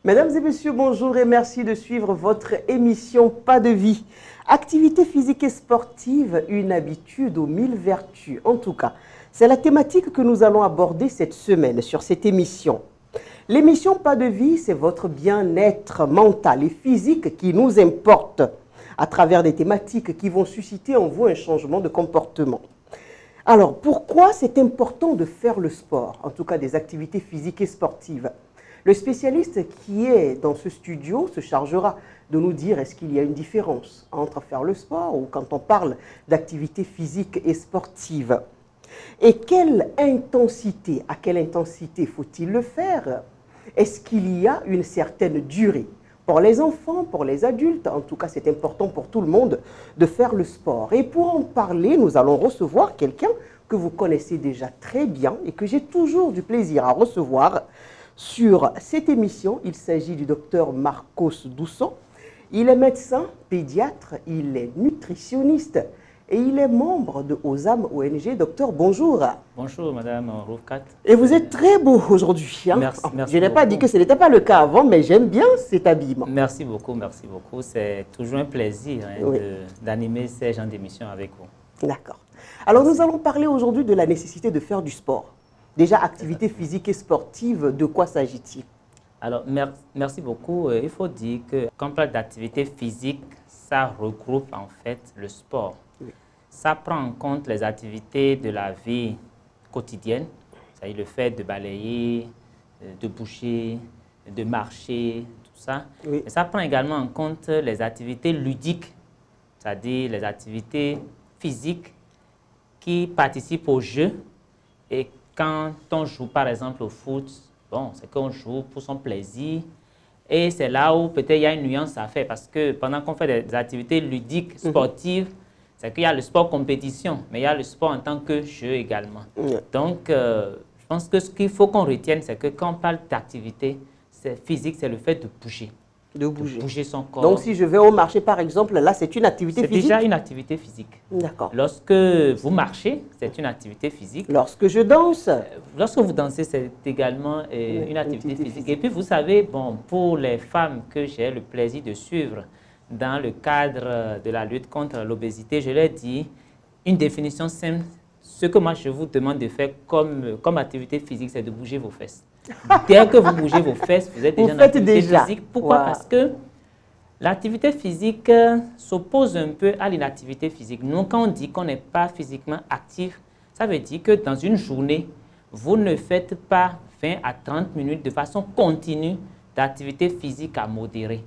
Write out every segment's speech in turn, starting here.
Mesdames et messieurs, bonjour et merci de suivre votre émission Pas de vie. Activité physique et sportive, une habitude aux 1000 vertus. En tout cas, c'est la thématique que nous allons aborder cette semaine sur cette émission. L'émission Pas de vie, c'est votre bien-être mental et physique qui nous importe à travers des thématiques qui vont susciter en vous un changement de comportement. Alors, pourquoi c'est important de faire le sport, en tout cas des activités physiques et sportives? Le spécialiste qui est dans ce studio se chargera de nous dire est-ce qu'il y a une différence entre faire le sport ou quand on parle d'activité physique et sportive. Et à quelle intensité faut-il le faire? Est-ce qu'il y a une certaine durée? Pour les enfants, pour les adultes, en tout cas c'est important pour tout le monde de faire le sport. Et pour en parler, nous allons recevoir quelqu'un que vous connaissez déjà très bien et que j'ai toujours du plaisir à recevoir sur cette émission. Il s'agit du docteur Marcos Dousson. Il est médecin, pédiatre, il est nutritionniste et il est membre de OSAM ONG. Docteur, bonjour. Bonjour, Madame Roufkat. Et vous êtes très beau aujourd'hui. Hein? Merci Je n'ai pas dit que ce n'était pas le cas avant, mais j'aime bien cet habillement. Merci beaucoup, merci beaucoup. C'est toujours un plaisir oui, d'animer ces genres d'émissions avec vous. D'accord. Alors, nous allons parler aujourd'hui de la nécessité de faire du sport. Déjà, activité physique et sportive, de quoi s'agit-il? Alors, merci beaucoup. Il faut dire que quand on parle d'activité physique, ça regroupe en fait le sport. Oui. Ça prend en compte les activités de la vie quotidienne, c'est-à-dire le fait de balayer, de bouger, de marcher, tout ça. Oui. Et ça prend également en compte les activités ludiques, c'est-à-dire les activités physiques qui participent au jeu. Et quand on joue par exemple au foot, bon, c'est qu'on joue pour son plaisir. Et c'est là où peut-être il y a une nuance à faire parce que pendant qu'on fait des activités ludiques, sportives, c'est qu'il y a le sport compétition, mais il y a le sport en tant que jeu également. Donc, je pense que ce qu'il faut qu'on retienne, c'est que quand on parle d'activité physique, c'est le fait de bouger. De bouger. De bouger son corps. Donc, si je vais au marché, par exemple, là, c'est une activité physique? C'est déjà une activité physique. D'accord. Lorsque vous marchez, c'est une activité physique. Lorsque je danse? Lorsque vous dansez, c'est également une activité physique. Et puis, vous savez, bon, pour les femmes que j'ai le plaisir de suivre dans le cadre de la lutte contre l'obésité, je leur dis une définition simple. Ce que moi, je vous demande de faire comme activité physique, c'est de bouger vos fesses. Dès que vous bougez vos fesses, vous êtes déjà en activité physique. Pourquoi? Parce que l'activité physique s'oppose un peu à l'inactivité physique. Nous, quand on dit qu'on n'est pas physiquement actif, ça veut dire que dans une journée, vous ne faites pas 20 à 30 minutes de façon continue d'activité physique à modérer.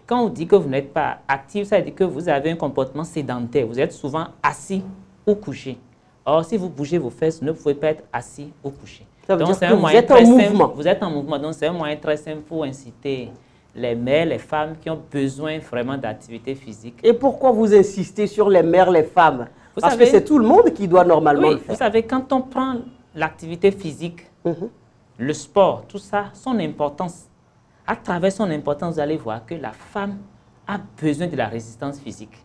Quand on dit que vous n'êtes pas actif, ça veut dire que vous avez un comportement sédentaire. Vous êtes souvent assis ou couché. Or, si vous bougez vos fesses, vous ne pouvez pas être assis ou couché. Ça veut dire que vous êtes en mouvement. Vous êtes en mouvement. Donc, c'est un moyen très simple pour inciter les mères, les femmes qui ont besoin vraiment d'activité physique. Et pourquoi vous insistez sur les mères, les femmes? Parce que c'est tout le monde qui doit normalement le faire. Vous savez, quand on prend l'activité physique, le sport, tout ça, son importance, à travers son importance, vous allez voir que la femme a besoin de la résistance physique.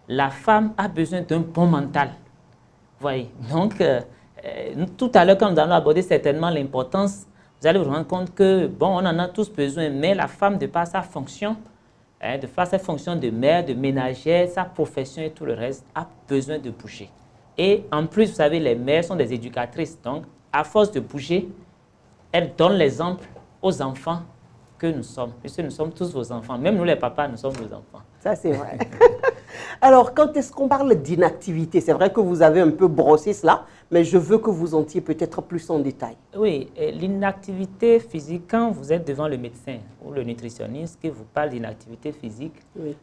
La femme a besoin d'un bon mental. Vous voyez? Donc, tout à l'heure, quand nous allons aborder certainement l'importance, vous allez vous rendre compte que, bon, on en a tous besoin, mais la femme, de par sa fonction, de par sa fonction de mère, de ménagère, sa profession et tout le reste, a besoin de bouger. Et en plus, vous savez, les mères sont des éducatrices. Donc, à force de bouger, elles donnent l'exemple aux enfants que nous sommes. Puisque nous sommes tous vos enfants. Même nous, les papas, nous sommes vos enfants. Ça, c'est vrai. Alors, quand est-ce qu'on parle d'inactivité? C'est vrai que vous avez un peu brossé cela, mais je veux que vous entriez peut-être plus en détail. Oui, l'inactivité physique, quand vous êtes devant le médecin ou le nutritionniste qui vous parle d'inactivité physique,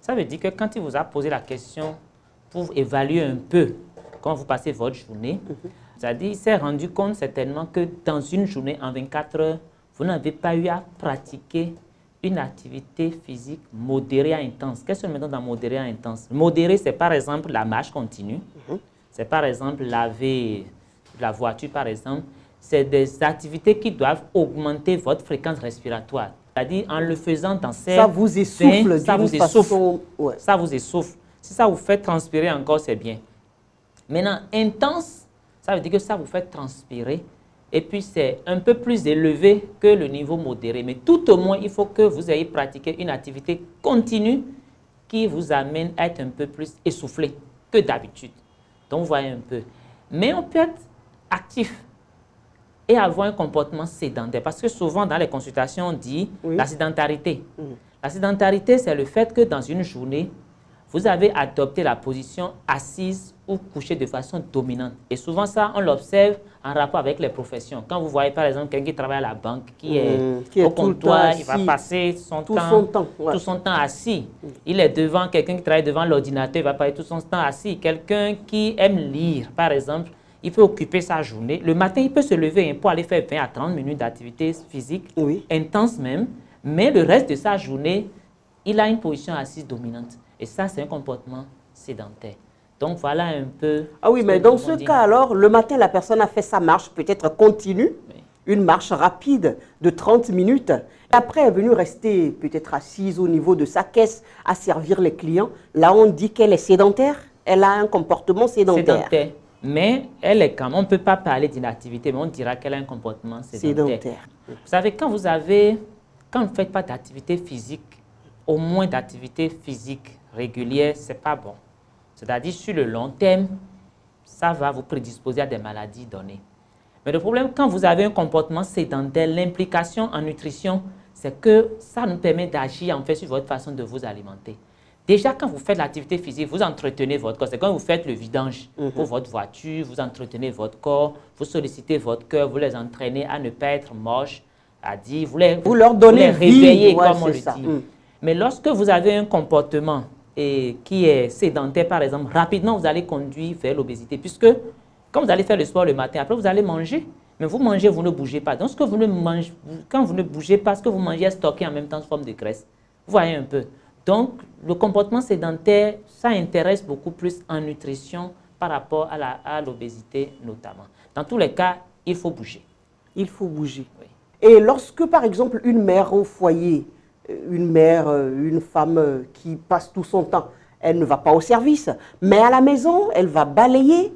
ça veut dire que quand il vous a posé la question pour évaluer un peu comment vous passez votre journée, c'est-à-dire il s'est rendu compte certainement que dans une journée, en 24 heures, vous n'avez pas eu à pratiquer une activité physique modérée à intense. Qu'est-ce que nous mettons dans modéré à intense? Modéré, c'est par exemple la marche continue. C'est par exemple laver la voiture, par exemple. C'est des activités qui doivent augmenter votre fréquence respiratoire. C'est-à-dire en le faisant dans ces... Ça vous essouffle d'une façon... Ça vous essouffle. Si ça vous fait transpirer encore, c'est bien. Maintenant, intense, ça veut dire que ça vous fait transpirer et puis c'est un peu plus élevé que le niveau modéré. Mais tout au moins, il faut que vous ayez pratiqué une activité continue qui vous amène à être un peu plus essoufflé que d'habitude. Donc, vous voyez un peu. Mais on peut être actif et avoir un comportement sédentaire. Parce que souvent, dans les consultations, on dit la sédentarité. La sédentarité, c'est le fait que dans une journée, vous avez adopté la position assise ou couchée de façon dominante. Et souvent, ça, on l'observe en rapport avec les professions. Quand vous voyez, par exemple, quelqu'un qui travaille à la banque, qui est au comptoir, il va passer tout son temps assis. Il est devant quelqu'un qui travaille devant l'ordinateur, il va passer tout son temps assis. Quelqu'un qui aime lire, par exemple, il peut occuper sa journée. Le matin, il peut se lever pour aller faire 20 à 30 minutes d'activité physique, intense même, mais le reste de sa journée, il a une position assise dominante. Et ça, c'est un comportement sédentaire. Donc, voilà un peu... Ah oui, mais dans ce cas, alors, le matin, la personne a fait sa marche peut-être continue, une marche rapide de 30 minutes. Après, elle est venue rester peut-être assise au niveau de sa caisse à servir les clients. Là, on dit qu'elle est sédentaire. Elle a un comportement sédentaire. Mais elle est quand même, on ne peut pas parler d'inactivité, mais on dira qu'elle a un comportement sédentaire. Vous savez, quand vous ne faites pas d'activité physique, au moins d'activité physique régulière, ce n'est pas bon. C'est-à-dire, sur le long terme, ça va vous prédisposer à des maladies données. Mais le problème, quand vous avez un comportement sédentaire, l'implication en nutrition, c'est que ça nous permet d'agir en fait sur votre façon de vous alimenter. Déjà, quand vous faites l'activité physique, vous entretenez votre corps. C'est quand vous faites le vidange pour votre voiture, vous entretenez votre corps, vous sollicitez votre cœur, vous les entraînez à ne pas être moches, à dire, vous leur donnez réveiller, comme on le dit. Mais lorsque vous avez un comportement qui est sédentaire, par exemple, rapidement, vous allez conduire vers l'obésité. Puisque, quand vous allez faire le sport le matin, après, vous allez manger. Mais vous mangez, vous ne bougez pas. Donc, quand vous ne bougez pas, ce que vous mangez est stocké en même temps sous forme de graisse. Vous voyez un peu. Donc, le comportement sédentaire, ça intéresse beaucoup plus en nutrition par rapport à l'obésité notamment. Dans tous les cas, il faut bouger. Il faut bouger. Oui. Et lorsque, par exemple, une mère au foyer, une femme qui passe tout son temps, elle ne va pas au service, mais à la maison, elle va balayer.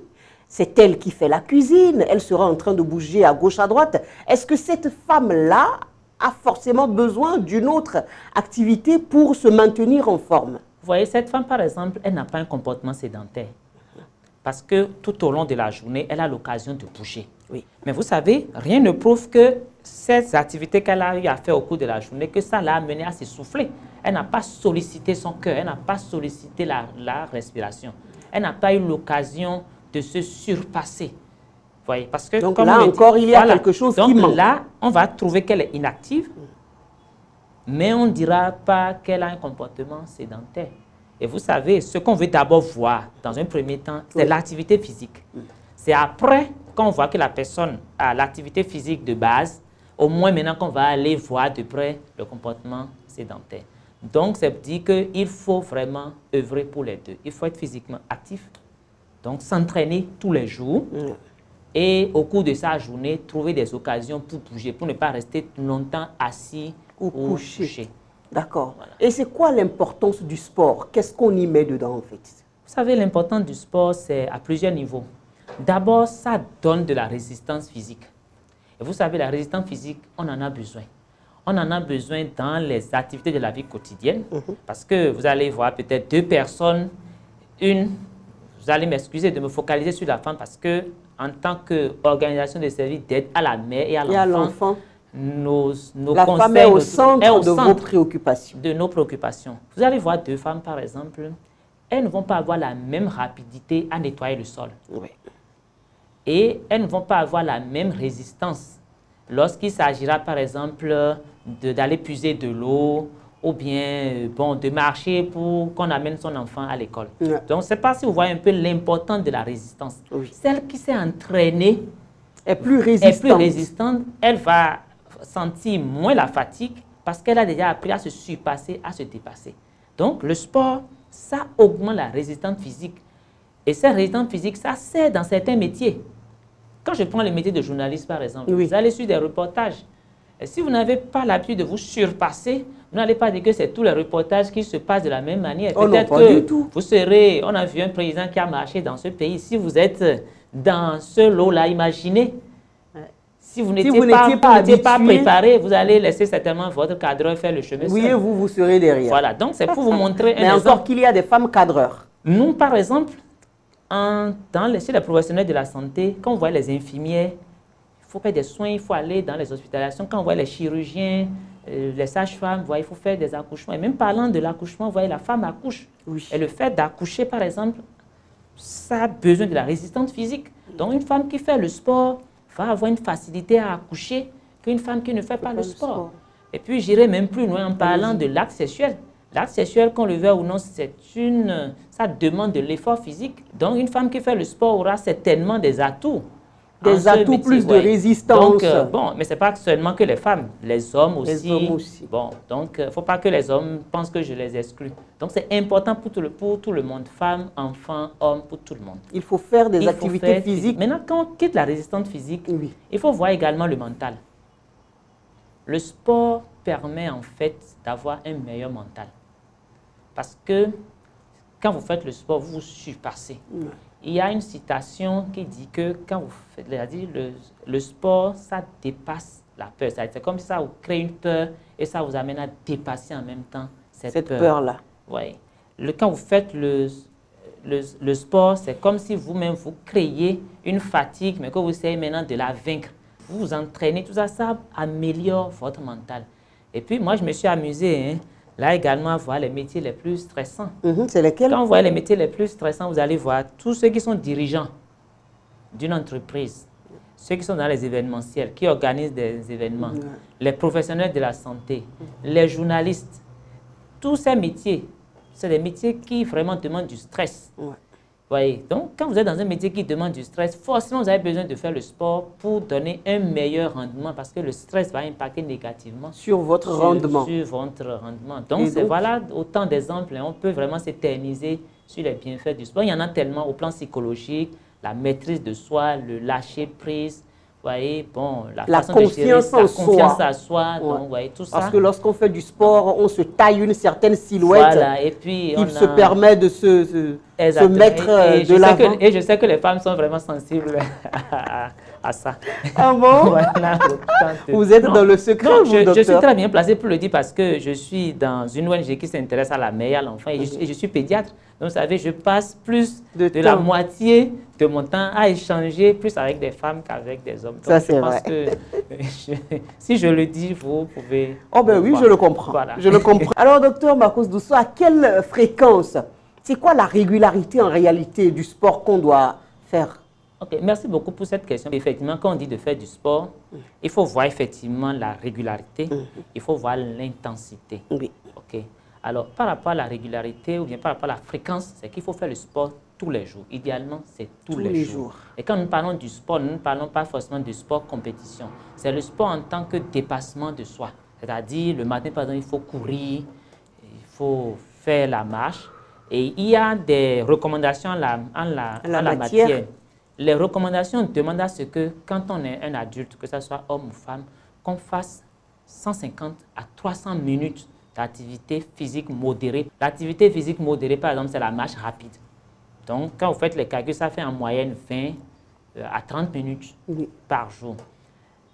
C'est elle qui fait la cuisine, elle sera en train de bouger à gauche, à droite. Est-ce que cette femme-là a forcément besoin d'une autre activité pour se maintenir en forme? Vous voyez, cette femme, par exemple, elle n'a pas un comportement sédentaire. Parce que tout au long de la journée, elle a l'occasion de bouger. Oui. Mais vous savez, rien ne prouve que ces activités qu'elle a eu à faire au cours de la journée, que ça l'a amenée à s'essouffler. Elle n'a pas sollicité son cœur, elle n'a pas sollicité la respiration. Elle n'a pas eu l'occasion de se surpasser. Vous voyez, parce que, donc là encore, il y a quelque chose qui manque. Donc là, on va trouver qu'elle est inactive, mais on ne dira pas qu'elle a un comportement sédentaire. Et vous savez, ce qu'on veut d'abord voir dans un premier temps, c'est l'activité physique. C'est après qu'on voit que la personne a l'activité physique de base, au moins maintenant qu'on va aller voir de près le comportement sédentaire. Donc, ça veut dire qu'il faut vraiment œuvrer pour les deux. Il faut être physiquement actif, donc s'entraîner tous les jours. Et au cours de sa journée, trouver des occasions pour bouger, pour ne pas rester longtemps assis ou couché. D'accord. Voilà. Et c'est quoi l'importance du sport? Qu'est-ce qu'on y met dedans en fait? Vous savez, l'importance du sport, c'est à plusieurs niveaux. D'abord, ça donne de la résistance physique. Et vous savez, la résistance physique, on en a besoin. On en a besoin dans les activités de la vie quotidienne. Parce que vous allez voir peut-être deux personnes, vous allez m'excuser de me focaliser sur la femme parce que en tant qu'organisation de services d'aide à la mère et à l'enfant, la femme est au centre de vos préoccupations. De nos préoccupations. Vous allez voir deux femmes, par exemple, elles ne vont pas avoir la même rapidité à nettoyer le sol. Oui. Et elles ne vont pas avoir la même résistance lorsqu'il s'agira, par exemple, d'aller puiser de l'eau ou bien de marcher pour qu'on amène son enfant à l'école. Oui. Donc, je ne sais pas si vous voyez un peu l'importance de la résistance. Oui. Celle qui s'est entraînée est plus résistante. Elle va sentir moins la fatigue parce qu'elle a déjà appris à se surpasser, à se dépasser. Donc, le sport, ça augmente la résistance physique. Et cette résistance physique, ça sert dans certains métiers. Quand je prends le métier de journaliste, par exemple, vous allez sur des reportages. Et si vous n'avez pas l'habitude de vous surpasser, vous n'allez pas dire que c'est tous les reportages qui se passent de la même manière. Peut-être que vous serez, on a vu un président qui a marché dans ce pays. Si vous êtes dans ce lot-là, imaginez. Si vous n'étiez pas préparé, vous allez laisser certainement votre cadreur faire le chemin oui, seul. et vous serez derrière. Voilà, donc c'est pour vous montrer un Mais exemple. encore qu'il y a des femmes cadreurs. Nous, par exemple, chez les professionnels de la santé, quand on voit les infirmières, il faut faire des soins, il faut aller dans les hospitalisations. Quand on voit les chirurgiens, les sages-femmes, il faut faire des accouchements. Et même parlant de l'accouchement, vous voyez, la femme accouche. Oui. Et le fait d'accoucher, par exemple, ça a besoin de la résistance physique. Donc, une femme qui fait le sport va avoir une facilité à accoucher qu'une femme qui ne fait pas le sport. Et puis, j'irai même plus loin en parlant de l'acte sexuel. L'acte sexuel, qu'on le veuille ou non, ça demande de l'effort physique. Donc, une femme qui fait le sport aura certainement des atouts. Des atouts, plus de résistance. Donc, bon, mais ce n'est pas seulement que les femmes, les hommes aussi. Les hommes aussi. Bon, donc, il ne faut pas que les hommes pensent que je les exclus. Donc, c'est important pour tout le monde, femmes, enfants, hommes, pour tout le monde. Il faut faire des activités physiques. Maintenant, quand on quitte la résistance physique, oui, il faut voir également le mental. Le sport permet en fait d'avoir un meilleur mental. Parce que quand vous faites le sport, vous vous surpassez. Oui. Il y a une citation qui dit que quand vous faites le sport, ça dépasse la peur. C'est comme si ça vous crée une peur et ça vous amène à dépasser en même temps cette peur-là. Oui. Quand vous faites le sport, c'est comme si vous-même vous créez une fatigue, mais que vous essayez maintenant de la vaincre. Vous vous entraînez, tout ça, ça améliore votre mental. Et puis moi, je me suis amusé, hein, là également, à voir les métiers les plus stressants. C'est lesquels? Quand vous voyez les métiers les plus stressants, vous allez voir tous ceux qui sont dirigeants d'une entreprise, ceux qui sont dans les événementiels, qui organisent des événements, les professionnels de la santé, les journalistes. Tous ces métiers, c'est des métiers qui vraiment demandent du stress. Voyez, donc, quand vous êtes dans un métier qui demande du stress, forcément, vous avez besoin de faire le sport pour donner un meilleur rendement parce que le stress va impacter négativement sur votre rendement. Sur votre rendement. Donc, voilà autant d'exemples. On peut vraiment s'éterniser sur les bienfaits du sport. Il y en a tellement au plan psychologique, la maîtrise de soi, le lâcher prise. Voyez, bon, la façon de gérer, la confiance à soi, donc, voyez, tout ça. Parce que lorsqu'on fait du sport, on se taille une certaine silhouette. Voilà, et puis il se permet de se mettre de l'avant. Et je sais que les femmes sont vraiment sensibles à ça. Ah bon? Voilà, vous êtes dans le secret, je suis très bien placé pour le dire parce que je suis dans une ONG qui s'intéresse à la mère et à l'enfant et je suis pédiatre. Donc, vous savez, je passe plus de la moitié de mon temps à échanger plus avec des femmes qu'avec des hommes. Donc, ça, c'est vrai. Que si je le dis, vous pouvez... Oh ben oui, je le comprends. Voilà. Je le comprends. Alors, docteur Marcos Dousso, à quelle fréquence, c'est quoi la régularité en réalité du sport qu'on doit faire? Ok, merci beaucoup pour cette question. Effectivement, quand on dit de faire du sport, il faut voir effectivement la régularité, il faut voir l'intensité. Oui. Ok. Alors, par rapport à la régularité ou bien par rapport à la fréquence, c'est qu'il faut faire le sport tous les jours. Idéalement, c'est tous les jours. Et quand nous parlons du sport, nous ne parlons pas forcément du sport compétition. C'est le sport en tant que dépassement de soi. C'est-à-dire, le matin, par exemple, il faut courir, il faut faire la marche. Et il y a des recommandations en la matière. Les recommandations demandent à ce que, quand on est un adulte, que ce soit homme ou femme, qu'on fasse 150 à 300 minutes d'activité physique modérée. L'activité physique modérée, par exemple, c'est la marche rapide. Donc, quand vous faites les calculs, ça fait en moyenne 20 à 30 minutes par jour.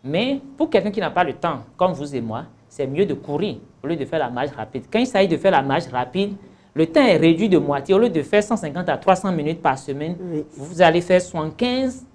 Mais pour quelqu'un qui n'a pas le temps, comme vous et moi, c'est mieux de courir au lieu de faire la marche rapide. Quand il s'agit de faire la marche rapide, le temps est réduit de moitié. Au lieu de faire 150 à 300 minutes par semaine, vous allez faire 75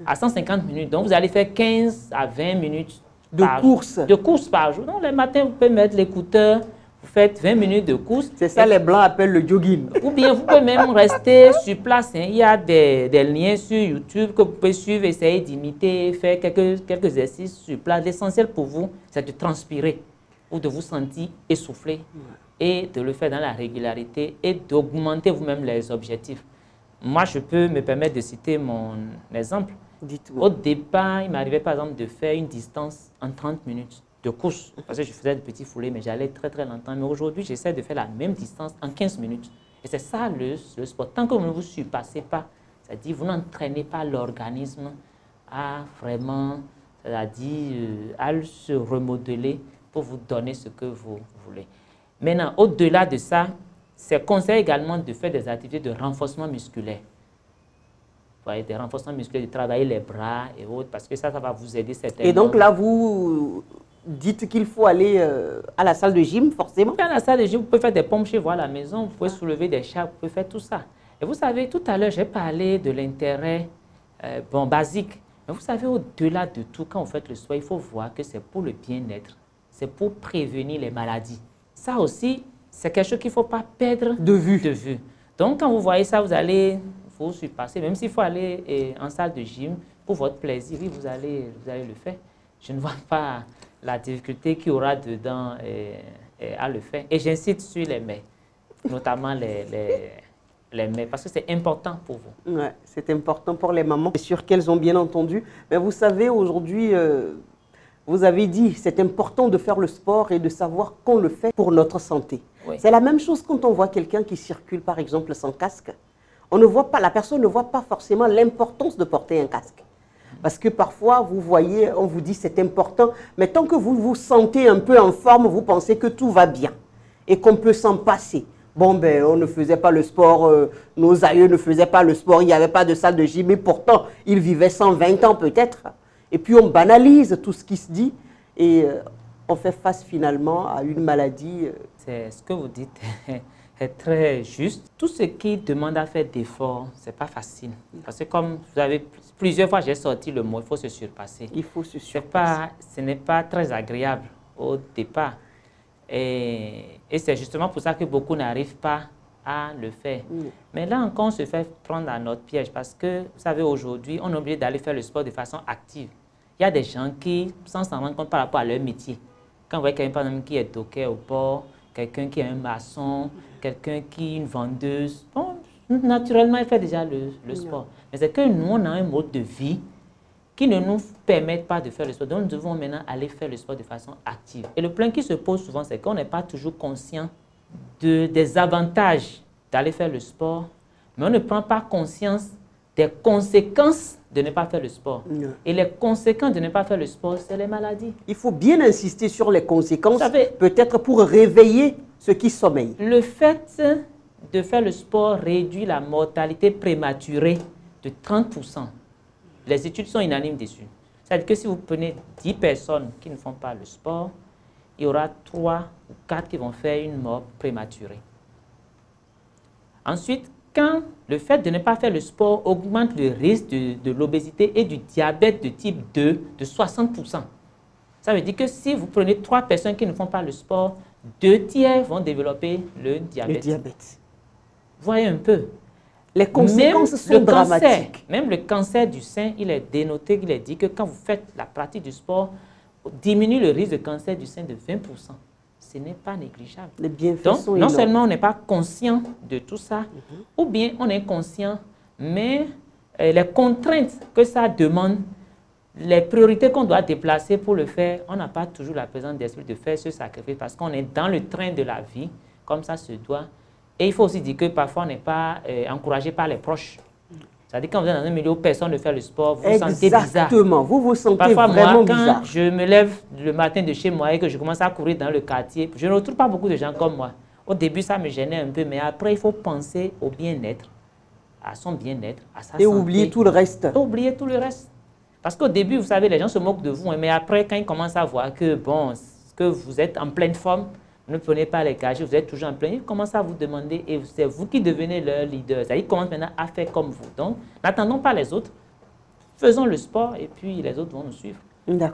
à 150 minutes. Donc, vous allez faire 15 à 20 minutes de course par jour. Donc, le matin, vous pouvez mettre l'écouteur, vous faites 20 minutes de course. C'est ça, les Blancs appellent le jogging. Ou bien, vous pouvez même rester sur place. Hein. Il y a des liens sur YouTube que vous pouvez suivre, essayer d'imiter, faire quelques exercices sur place. L'essentiel pour vous, c'est de transpirer ou de vous sentir essoufflé et de le faire dans la régularité et d'augmenter vous-même les objectifs. Moi, je peux me permettre de citer mon exemple. Au départ, il m'arrivait par exemple de faire une distance en 30 minutes de course. Parce que je faisais de petits foulées, mais j'allais très très longtemps. Mais aujourd'hui, j'essaie de faire la même distance en 15 minutes. Et c'est ça le sport. Tant que vous ne vous surpassez pas, c'est-à-dire vous n'entraînez pas l'organisme à vraiment, c'est-à-dire à se remodeler pour vous donner ce que vous voulez. Maintenant, au-delà de ça, c'est conseillé également de faire des activités de renforcement musculaire. voyez, des renforcements musculaires, de travailler les bras et autres, parce que ça va vous aider certainement. Et donc là, vous dites qu'il faut aller à la salle de gym, forcément? À la salle de gym, vous pouvez faire des pompes chez vous à la maison, vous pouvez soulever des charges, vous pouvez faire tout ça. Et vous savez, tout à l'heure, j'ai parlé de l'intérêt basique. Mais vous savez, au-delà de tout, quand vous faites le sport, il faut voir que c'est pour le bien-être, c'est pour prévenir les maladies. Ça aussi, c'est quelque chose qu'il ne faut pas perdre de vue. Donc, quand vous voyez ça, vous allez vous surpasser, même s'il faut aller en salle de gym pour votre plaisir, oui, vous allez le faire. Je ne vois pas la difficulté qu'il y aura dedans à le faire. Et j'incite sur les mets, notamment les mets, parce que c'est important pour vous. Ouais, c'est important pour les mamans. C'est sûr qu'elles ont bien entendu. Mais vous savez, aujourd'hui, vous avez dit, c'est important de faire le sport et de savoir qu'on le fait pour notre santé. Oui. C'est la même chose quand on voit quelqu'un qui circule, par exemple, sans casque. On ne voit pas, la personne ne voit pas forcément l'importance de porter un casque. Parce que parfois, vous voyez, on vous dit c'est important, mais tant que vous vous sentez un peu en forme, vous pensez que tout va bien et qu'on peut s'en passer. Bon, ben, on ne faisait pas le sport, nos aïeux ne faisaient pas le sport, il n'y avait pas de salle de gym, mais pourtant, ils vivaient 120 ans peut-être. Et puis, on banalise tout ce qui se dit et on fait face finalement à une maladie. C'est ce que vous dites est très juste. Tout ce qui demande à faire d'efforts, ce n'est pas facile. Parce que comme vous avez plusieurs fois, j'ai sorti le mot, il faut se surpasser. Il faut se surpasser. Ce n'est pas très agréable au départ. Et c'est justement pour ça que beaucoup n'arrivent pas à le faire. Mais là encore, on se fait prendre à notre piège parce que, vous savez, aujourd'hui, on est obligé d'aller faire le sport de façon active. Il y a des gens qui, sans s'en rendre compte par rapport à leur métier, quand vous voyez quelqu'un, par exemple, qui est docker au port, quelqu'un qui est un maçon, quelqu'un qui est une vendeuse, bon, naturellement, il fait déjà le sport. Mais c'est que nous, on a un mode de vie qui ne nous permettent pas de faire le sport. Donc, nous devons maintenant aller faire le sport de façon active. Et le problème qui se pose souvent, c'est qu'on n'est pas toujours conscient des avantages d'aller faire le sport, mais on ne prend pas conscience des conséquences de ne pas faire le sport. Et les conséquences de ne pas faire le sport, c'est les maladies. Il faut bien insister sur les conséquences, peut-être pour réveiller ceux qui sommeillent. Le fait de faire le sport réduit la mortalité prématurée de 30%. Les études sont unanimes dessus. C'est-à-dire que si vous prenez 10 personnes qui ne font pas le sport, il y aura 3 ou 4 qui vont faire une mort prématurée. Ensuite, quand le fait de ne pas faire le sport augmente le risque de l'obésité et du diabète de type 2 de 60%. Ça veut dire que si vous prenez 3 personnes qui ne font pas le sport, 2 tiers vont développer le diabète. Voyez un peu. Les conséquences sont dramatiques. Même le cancer du sein, il est dénoté, il est dit que quand vous faites la pratique du sport, diminue le risque de cancer du sein de 20%. Ce n'est pas négligeable. Les bienfaits Donc, sont non énormes. seulement on n'est pas conscient de tout ça, ou bien on est conscient, mais les contraintes que ça demande, les priorités qu'on doit déplacer pour le faire, on n'a pas toujours la présence d'esprit de faire ce sacrifice parce qu'on est dans le train de la vie, comme ça se doit. Et il faut aussi dire que parfois on n'est pas encouragé par les proches. C'est-à-dire quand vous êtes dans un milieu où personne ne fait le sport, vous vous sentez bizarre. Exactement, vous vous sentez parfois, vraiment moi, quand bizarre. je me lève le matin de chez moi et que je commence à courir dans le quartier, je ne retrouve pas beaucoup de gens comme moi. Au début, ça me gênait un peu, mais après, il faut penser au bien-être, à son bien-être, à sa santé. Et oublier tout le reste. Oublier tout le reste. Parce qu'au début, vous savez, les gens se moquent de vous, hein, mais après, quand ils commencent à voir que, bon, que vous êtes en pleine forme, ne prenez pas les cachets, vous êtes toujours en plein, ils commencent à vous demander, et c'est vous qui devenez leur leader. Ils commencent maintenant à faire comme vous. Donc, n'attendons pas les autres, faisons le sport, et puis les autres vont nous suivre.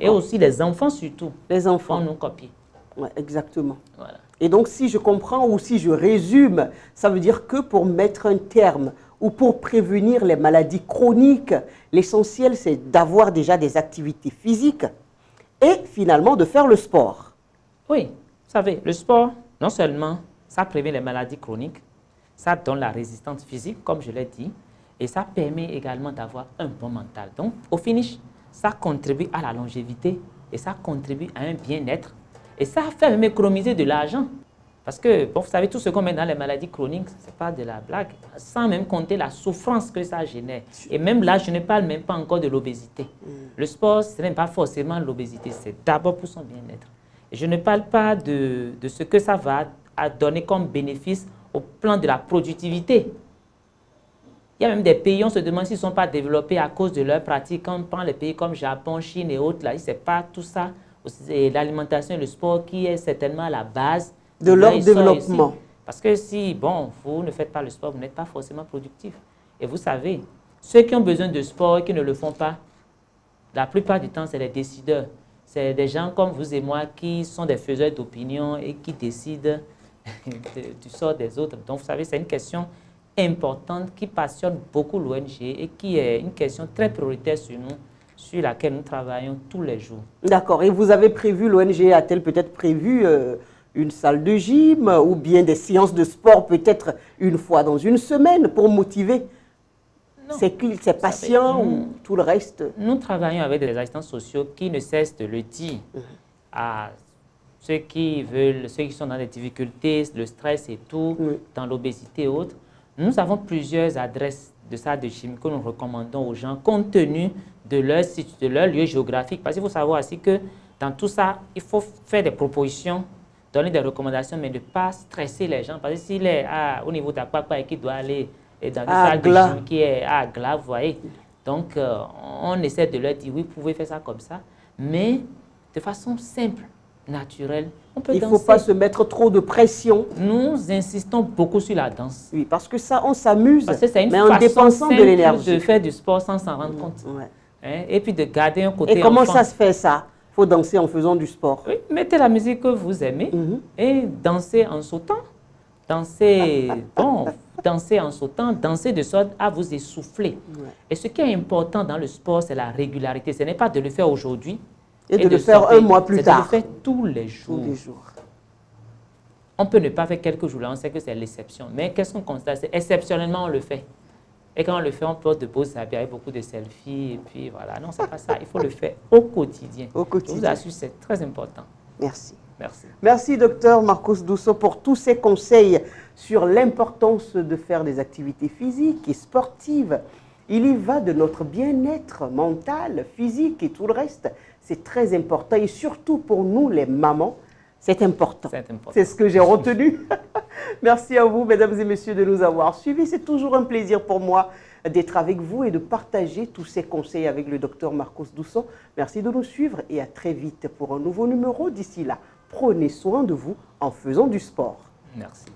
Et aussi les enfants surtout, les enfants vont nous copier. Ouais, exactement. Voilà. Et donc, si je comprends ou si je résume, ça veut dire que pour mettre un terme ou pour prévenir les maladies chroniques, l'essentiel, c'est d'avoir déjà des activités physiques et finalement de faire le sport. Oui, vous savez, le sport, non seulement ça prévient les maladies chroniques, ça donne la résistance physique, comme je l'ai dit, et ça permet également d'avoir un bon mental. Donc, au finish, ça contribue à la longévité et ça contribue à un bien-être. Et ça fait même économiser de l'argent. Parce que, bon, vous savez, tout ce qu'on met dans les maladies chroniques, ce n'est pas de la blague, sans même compter la souffrance que ça génère. Et même là, je ne parle même pas encore de l'obésité. Le sport, ce n'est pas forcément l'obésité, c'est d'abord pour son bien-être. Et je ne parle pas de ce que ça va donner comme bénéfice au plan de la productivité. Il y a même des pays, on se demande s'ils ne sont pas développés à cause de leur pratique. Quand on prend les pays comme Japon, Chine et autres, là, ce n'est pas tout ça. L'alimentation et le sport qui est certainement la base de leur développement. Parce que si, bon, vous ne faites pas le sport, vous n'êtes pas forcément productif. Et vous savez, ceux qui ont besoin de sport et qui ne le font pas, la plupart du temps, c'est les décideurs. C'est des gens comme vous et moi qui sont des faiseurs d'opinion et qui décident du sort des autres. Donc, vous savez, c'est une question importante qui passionne beaucoup l'ONG et qui est une question très prioritaire sur nous, sur laquelle nous travaillons tous les jours. D'accord. Et vous avez prévu, l'ONG a-t-elle peut-être prévu une salle de gym ou bien des séances de sport peut-être une fois dans une semaine pour motiver ces patients ou tout le reste? Nous travaillons avec des assistants sociaux qui ne cessent de le dire à ceux qui veulent, ceux qui sont dans des difficultés, le stress et tout, dans l'obésité et autres. Nous avons plusieurs adresses de salle de gym que nous recommandons aux gens compte tenu de leur lieu géographique. Parce qu'il faut savoir aussi que dans tout ça, il faut faire des propositions, donner des recommandations, mais ne pas stresser les gens. Parce que s'il est au niveau d'Akpakpa et qu'il doit aller dans une salle de gym qui est à Agla, vous voyez. Donc, on essaie de leur dire, oui, vous pouvez faire ça comme ça, mais de façon simple, naturelle. On peut danser. Il ne faut pas se mettre trop de pression. Nous insistons beaucoup sur la danse. Oui, parce que ça, on s'amuse, mais en dépensant de l'énergie. De faire du sport sans s'en rendre compte. Hein? Et puis de garder un côté enfant. Et comment enfant. Ça se fait ça? Il faut danser en faisant du sport. Oui, mettez la musique que vous aimez et dansez en sautant. Dansez, dansez en sautant, dansez de sorte à vous essouffler. Et ce qui est important dans le sport, c'est la régularité. Ce n'est pas de le faire aujourd'hui et de le faire un mois plus tard. C'est de le faire tous les jours. On peut ne pas faire quelques jours là, on sait que c'est l'exception. Mais qu'est-ce qu'on constate? C'est exceptionnellement, on le fait. Et quand on le fait, on porte de beaux habits avec beaucoup de selfies. Et puis voilà, non, c'est pas ça. Il faut le faire au quotidien. Au quotidien. Je vous assure, c'est très important. Merci. Merci. Merci, docteur Marcos Dousso, pour tous ces conseils sur l'importance de faire des activités physiques et sportives. Il y va de notre bien-être mental, physique et tout le reste. C'est très important et surtout pour nous, les mamans, c'est important. C'est ce que j'ai retenu. Merci à vous, mesdames et messieurs, de nous avoir suivis. C'est toujours un plaisir pour moi d'être avec vous et de partager tous ces conseils avec le docteur Marcos Dousso. Merci de nous suivre et à très vite pour un nouveau numéro. D'ici là, prenez soin de vous en faisant du sport. Merci.